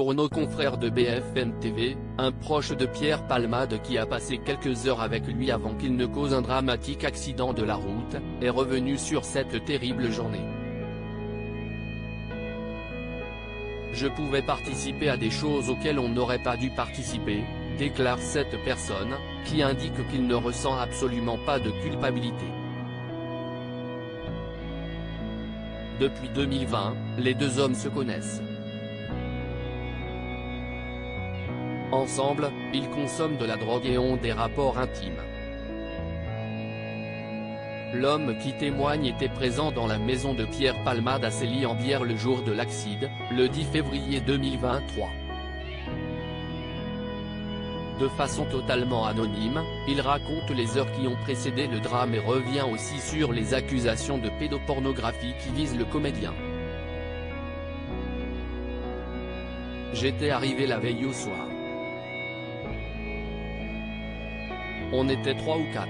Pour nos confrères de BFM TV, un proche de Pierre Palmade qui a passé quelques heures avec lui avant qu'il ne cause un dramatique accident de la route, est revenu sur cette terrible journée. Je pouvais participer à des choses auxquelles on n'aurait pas dû participer, déclare cette personne, qui indique qu'il ne ressent absolument pas de culpabilité. Depuis 2020, les deux hommes se connaissent. Ensemble, ils consomment de la drogue et ont des rapports intimes. L'homme qui témoigne était présent dans la maison de Pierre Palmade à Célie-en-Bière le jour de l'accident, le 10 février 2023. De façon totalement anonyme, il raconte les heures qui ont précédé le drame et revient aussi sur les accusations de pédopornographie qui visent le comédien. J'étais arrivé la veille au soir. On était 3 ou 4.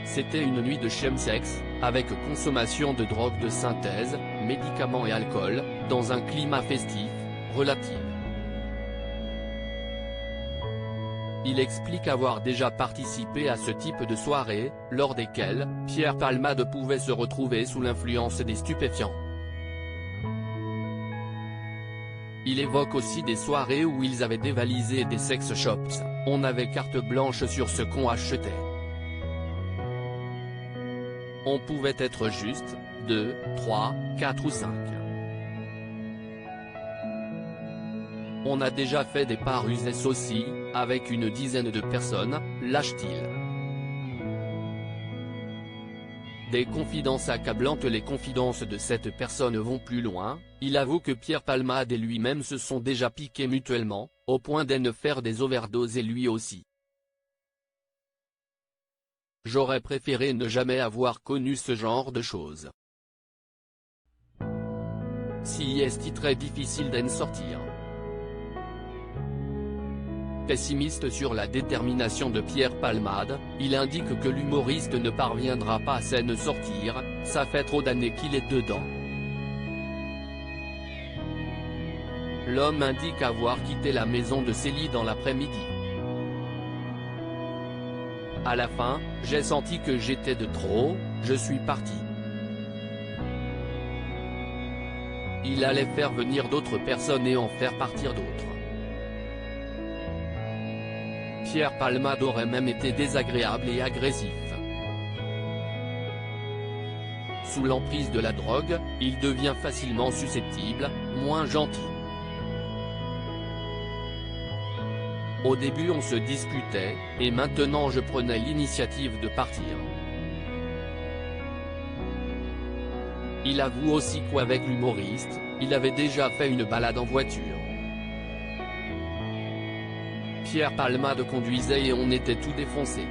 C'était une nuit de chemsex, avec consommation de drogue de synthèse, médicaments et alcool, dans un climat festif, relatif. Il explique avoir déjà participé à ce type de soirée, lors desquelles, Pierre Palmade pouvait se retrouver sous l'influence des stupéfiants. Il évoque aussi des soirées où ils avaient dévalisé des sex shops, on avait carte blanche sur ce qu'on achetait. On pouvait être juste, 2, 3, 4 ou 5. On a déjà fait des paruses aussi, avec une dizaine de personnes, lâche-t-il. Des confidences accablantes. Les confidences de cette personne vont plus loin, il avoue que Pierre Palmade et lui-même se sont déjà piqués mutuellement, au point de faire des overdoses et lui aussi. J'aurais préféré ne jamais avoir connu ce genre de choses. Si est très difficile d'en sortir. Pessimiste sur la détermination de Pierre Palmade, il indique que l'humoriste ne parviendra pas à s'en sortir, ça fait trop d'années qu'il est dedans. L'homme indique avoir quitté la maison de Célie dans l'après-midi. À la fin, j'ai senti que j'étais de trop, je suis parti. Il allait faire venir d'autres personnes et en faire partir d'autres. Pierre Palmade aurait même été désagréable et agressif. Sous l'emprise de la drogue, il devient facilement susceptible, moins gentil. Au début on se disputait, et maintenant je prenais l'initiative de partir. Il avoue aussi qu'avec l'humoriste, il avait déjà fait une balade en voiture. Pierre Palmade conduisait et on était tout défoncé.